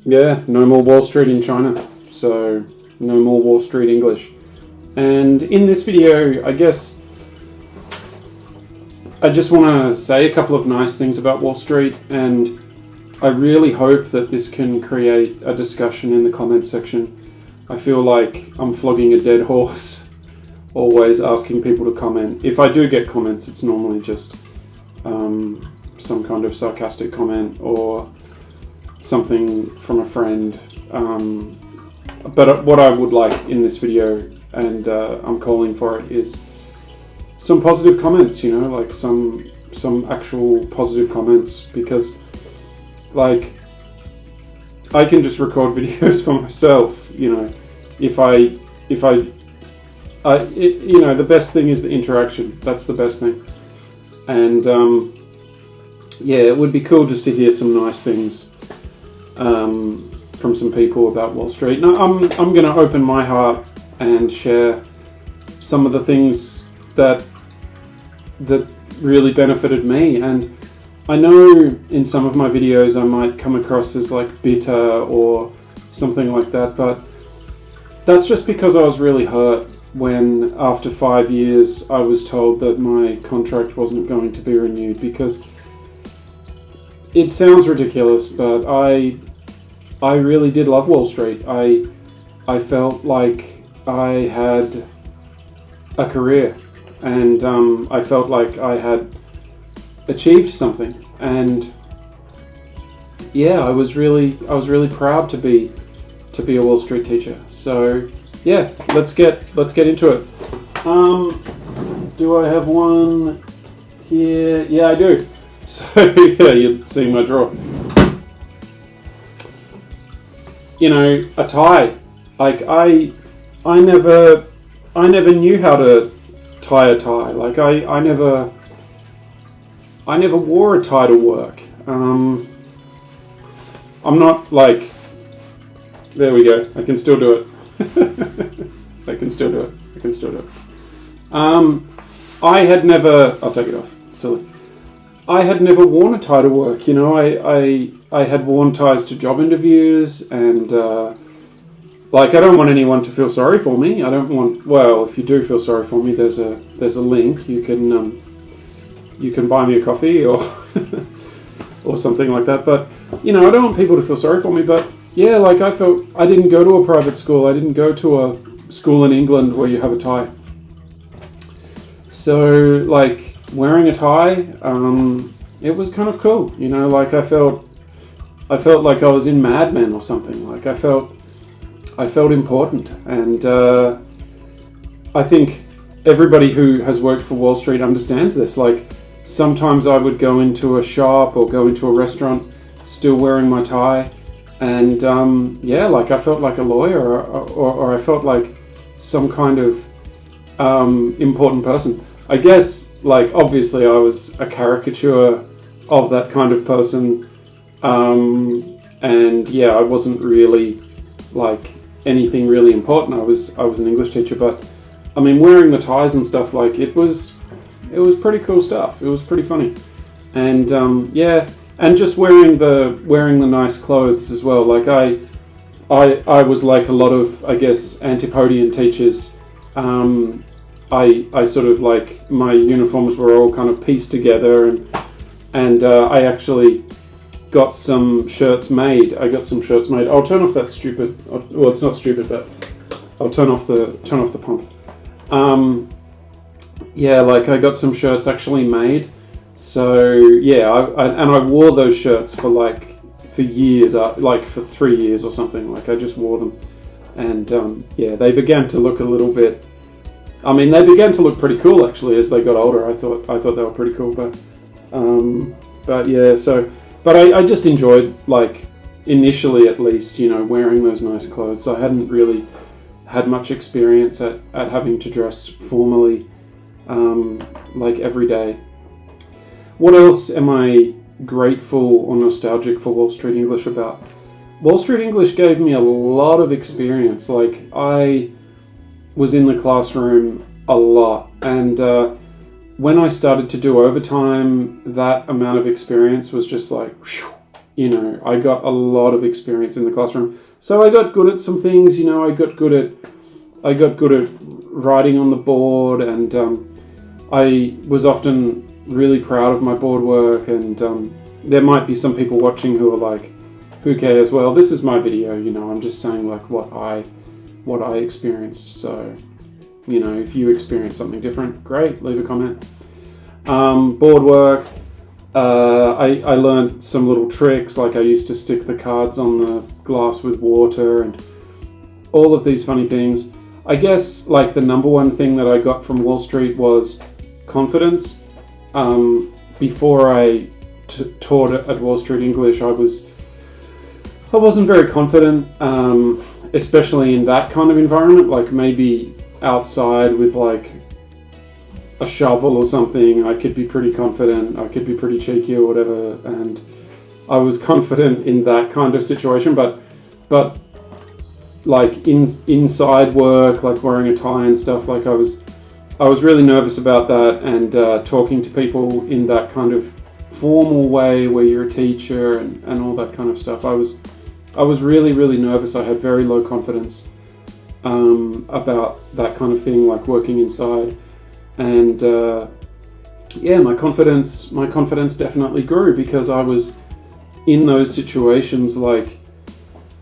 Yeah, no more Wall Street in China, so no more Wall Street English. And in this video, I guess I just want to say a couple of nice things about Wall Street, and I really hope that this can create a discussion in the comments section. I feel like I'm flogging a dead horse, always asking people to comment. If I do get comments, it's normally just some kind of sarcastic comment or something from a friend. But what I would like in this video, and I'm calling for it, is some positive comments, like some actual positive comments, because like I can just record videos for myself, if I the best thing is the interaction. That's the best thing. And it would be cool just to hear some nice things from some people about Wall Street. Now, I'm going to open my heart and share some of the things that really benefited me. And I know in some of my videos I might come across as like bitter or something like that, but that's just because I was really hurt when after 5 years I was told that my contract wasn't going to be renewed, because it sounds ridiculous, but I really did love Wall Street. I felt like I had a career, and I felt like I had achieved something, and I was really proud to be a Wall Street teacher. So let's get into it. Do I have one here? Yeah, I do. So you're seeing my drawer. A tie. Like I never knew how to tie a tie. Like I never wore a tie to work. I'm not like. There we go. I can still do it. I can still do it. I had never. I'll take it off. Silly. I had never worn a tie to work. I had worn ties to job interviews, and I don't want anyone to feel sorry for me. I don't want. Well, if you do feel sorry for me, there's a link. You can buy me a coffee or or something like that. But I don't want people to feel sorry for me. But I felt I didn't go to a private school. I didn't go to a school in England where you have a tie. So wearing a tie, it was kind of cool. I felt like I was in Mad Men or something. I felt important, and I think everybody who has worked for Wall Street understands this. Sometimes I would go into a shop or go into a restaurant still wearing my tie, and I felt like a lawyer, or I felt like some kind of important person. I guess, obviously I was a caricature of that kind of person, and I wasn't really anything really important. I was an English teacher, but I mean, wearing the ties and stuff, it was pretty cool stuff. It was pretty funny, and and just wearing the nice clothes as well. I was like a lot of, I guess, Antipodean teachers. I sort of my uniforms were all kind of pieced together, and I actually got some shirts made. I'll turn off that stupid. Well, it's not stupid, but I'll turn off the pump. I got some shirts actually made. So I wore those shirts for years, for 3 years or something. I just wore them, and they began to look a little bit. I mean, they began to look pretty cool actually as they got older. I thought they were pretty cool, but I just enjoyed, initially at least, wearing those nice clothes. I hadn't really had much experience at having to dress formally, every day. What else am I grateful or nostalgic for Wall Street English about? Wall Street English gave me a lot of experience. I was in the classroom a lot, and when I started to do overtime, that amount of experience was just I got a lot of experience in the classroom. So I got good at some things. I got good at writing on the board, and I was often really proud of my board work. And there might be some people watching who are like, "Who cares?" Well, this is my video. I'm just saying like what I experienced. So, if you experience something different, great. Leave a comment. Board work. I learned some little tricks, like I used to stick the cards on the glass with water and all of these funny things. I guess like the number one thing that I got from Wall Street was confidence. Before I taught at Wall Street English, I wasn't very confident, especially in that kind of environment, like maybe outside with like a shovel or something. I could be pretty confident, I could be pretty cheeky or whatever, and I was confident in that kind of situation, but like inside work, like wearing a tie and stuff, like I was really nervous about that, and talking to people in that kind of formal way where you're a teacher and all that kind of stuff. I was really, really nervous. I had very low confidence about that kind of thing, like working inside. And my confidence definitely grew because I was in those situations like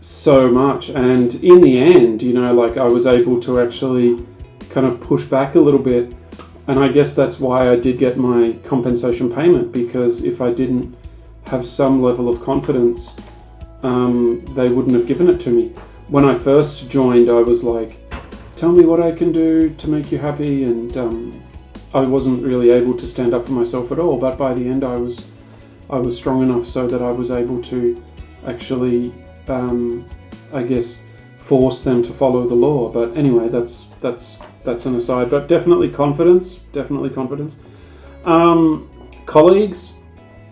so much. And in the end, like I was able to actually kind of push back a little bit. And I guess that's why I did get my compensation payment, because if I didn't have some level of confidence, they wouldn't have given it to me. When I first joined, I was like, tell me what I can do to make you happy, and I wasn't really able to stand up for myself at all. But by the end, I was strong enough so that I was able to actually, I guess, force them to follow the law. But anyway, that's an aside. But definitely confidence. Colleagues,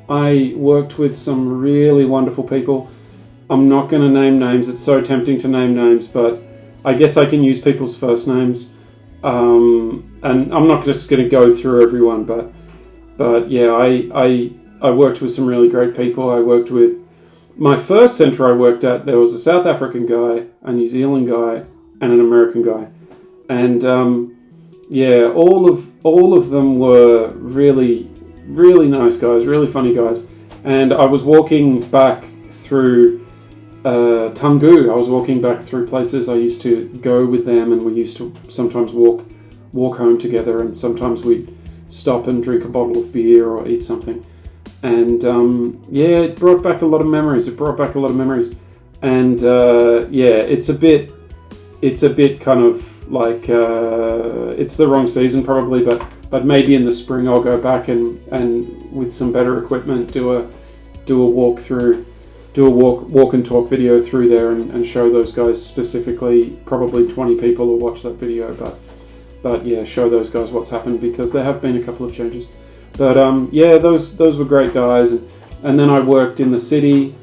I worked with some really wonderful people. I'm not going to name names. It's so tempting to name names, but I guess I can use people's first names. And I'm not just going to go through everyone, but yeah, I worked with some really great people. I worked with my first centre I worked at. There was a South African guy, a New Zealand guy, and an American guy, and all of them were really, really nice guys, really funny guys. And I was walking back through Tungu. I was walking back through places I used to go with them, and we used to sometimes walk home together, and sometimes we'd stop and drink a bottle of beer or eat something. And it brought back a lot of memories. And it's a bit kind of like it's the wrong season probably, but maybe in the spring I'll go back and with some better equipment do a walk and talk video through there and show those guys specifically. Probably 20 people will watch that video, but yeah, show those guys what's happened, because there have been a couple of changes. But those were great guys. And then I worked in the city,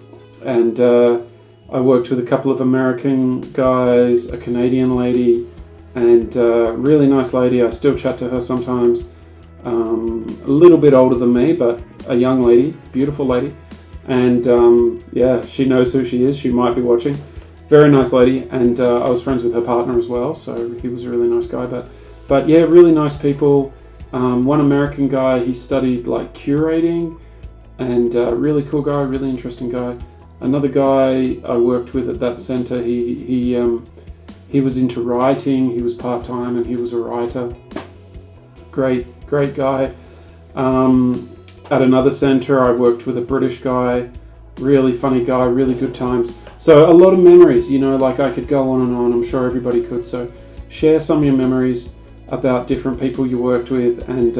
and I worked with a couple of American guys, a Canadian lady, and a really nice lady. I still chat to her sometimes. A little bit older than me, but a young lady, beautiful lady. And she knows who she is. She might be watching. Very nice lady. And I was friends with her partner as well, so he was a really nice guy. But yeah, really nice people. One American guy, he studied like curating, and really cool guy, really interesting guy. Another guy I worked with at that center, he was into writing. He was part-time and he was a writer. Great guy. At another center, I worked with a British guy, really funny guy, really good times. So a lot of memories, like I could go on and on. I'm sure everybody could. So share some of your memories about different people you worked with, and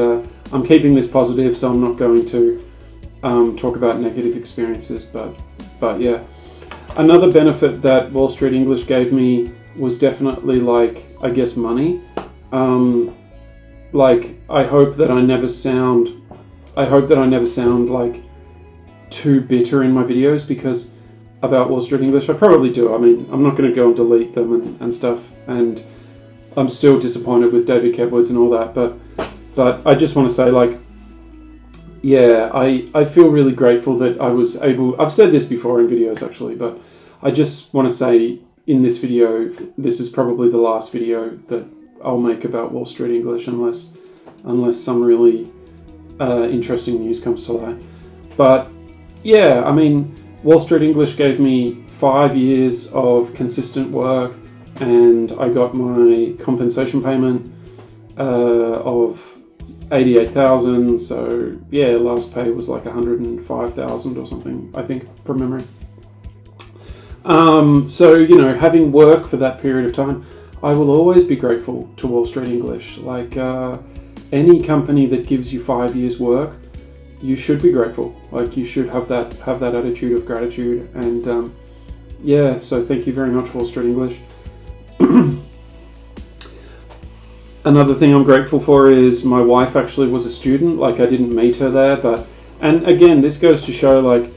I'm keeping this positive, so I'm not going to talk about negative experiences, but yeah. Another benefit that Wall Street English gave me was definitely like, I guess, money. Like I hope that I never sound like too bitter in my videos, because about Wall Street English, I probably do. I mean, I'm not going to go and delete them and stuff, and I'm still disappointed with David Kedwards and all that, but I just want to say, like, yeah, I feel really grateful that I was able. I've said this before in videos actually, but I just want to say in this video, this is probably the last video that I'll make about Wall Street English, unless some really interesting news comes to light. But yeah, I mean, Wall Street English gave me 5 years of consistent work, and I got my compensation payment of 88,000. So yeah, last pay was like 105,000 or something, I think, from memory. So, you know, having work for that period of time, I will always be grateful to Wall Street English. Like any company that gives you 5 years work, you should be grateful. Like you should have that attitude of gratitude. And yeah, so thank you very much, Wall Street English. Another thing I'm grateful for is my wife actually was a student. Like I didn't meet her there, but, and again, this goes to show like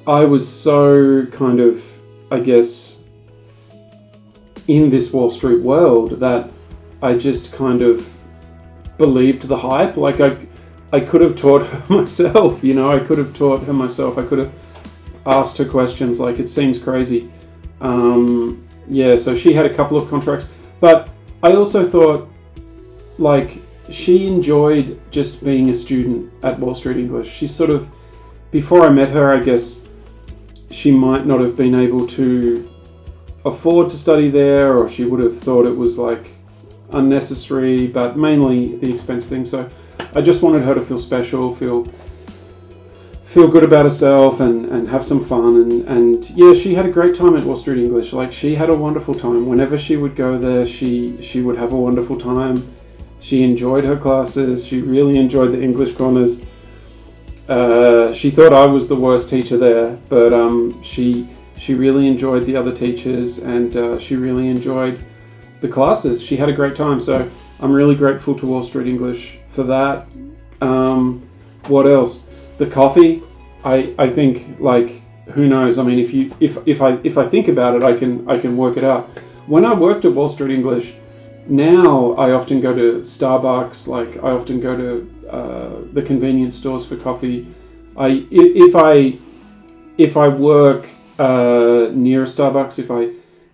I was so kind of, I guess, in this Wall Street world that I just kind of believed the hype. Like I could have taught her myself, you know, I could have taught her myself. I could have asked her questions. Like it seems crazy. Yeah, so she had a couple of contracts, but I also thought like she enjoyed just being a student at Wall Street English. She sort of, before I met her, I guess she might not have been able to afford to study there, or she would have thought it was like unnecessary, but mainly the expense thing. So I just wanted her to feel special, feel good about herself, and have some fun. And yeah, she had a great time at Wall Street English. Like she had a wonderful time. Whenever she would go there, she would have a wonderful time. She enjoyed her classes. She really enjoyed the English corners. She thought I was the worst teacher there, but she really enjoyed the other teachers, and she really enjoyed the classes. She had a great time. So I'm really grateful to Wall Street English for that. What else? The coffee, I think, like, who knows? I mean, if I think about it, I can work it out. When I worked at Wall Street English, now I often go to Starbucks. Like I often go to the convenience stores for coffee. If I work near a Starbucks,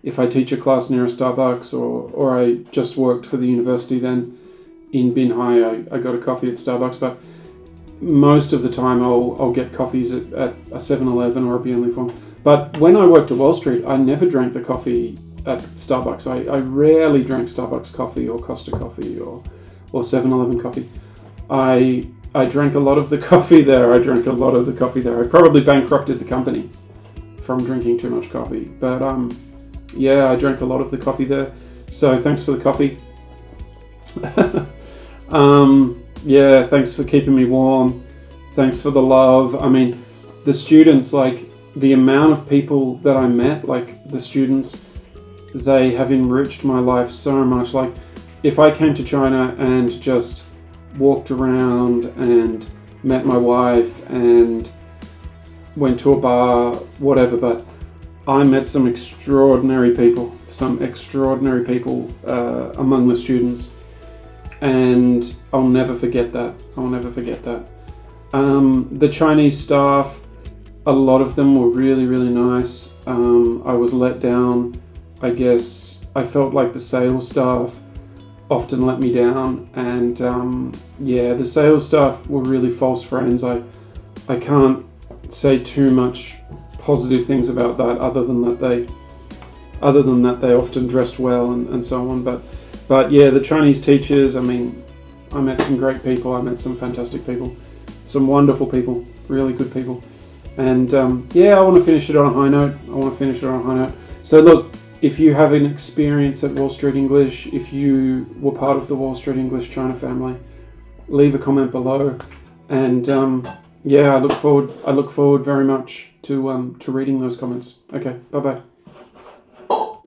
if I teach a class near a Starbucks, or I just worked for the university, then in Binhai I got a coffee at Starbucks. But most of the time I'll get coffees at a 7-Eleven or a Burnley Farm. But when I worked at Wall Street, I never drank the coffee at Starbucks. I rarely drank Starbucks coffee or Costa coffee or 7-Eleven coffee. I drank a lot of the coffee there. I probably bankrupted the company from drinking too much coffee. But yeah, I drank a lot of the coffee there. So thanks for the coffee. Yeah, thanks for keeping me warm. Thanks for the love. I mean, the students, like the amount of people that I met, like the students, they have enriched my life so much. Like if I came to China and just walked around and met my wife and went to a bar, whatever, but I met some extraordinary people among the students. And I'll never forget that. The Chinese staff, a lot of them were really, really nice. I was let down. I guess I felt like the sales staff often let me down. And yeah, the sales staff were really false friends. I can't say too much positive things about that other than that they often dressed well and so on. But yeah, the Chinese teachers, I mean, I met some great people. I met some fantastic people, some wonderful people, really good people. And yeah, I want to finish it on a high note. So look, if you have an experience at Wall Street English, if you were part of the Wall Street English China family, leave a comment below. And yeah, I look forward very much to reading those comments. Okay, bye-bye.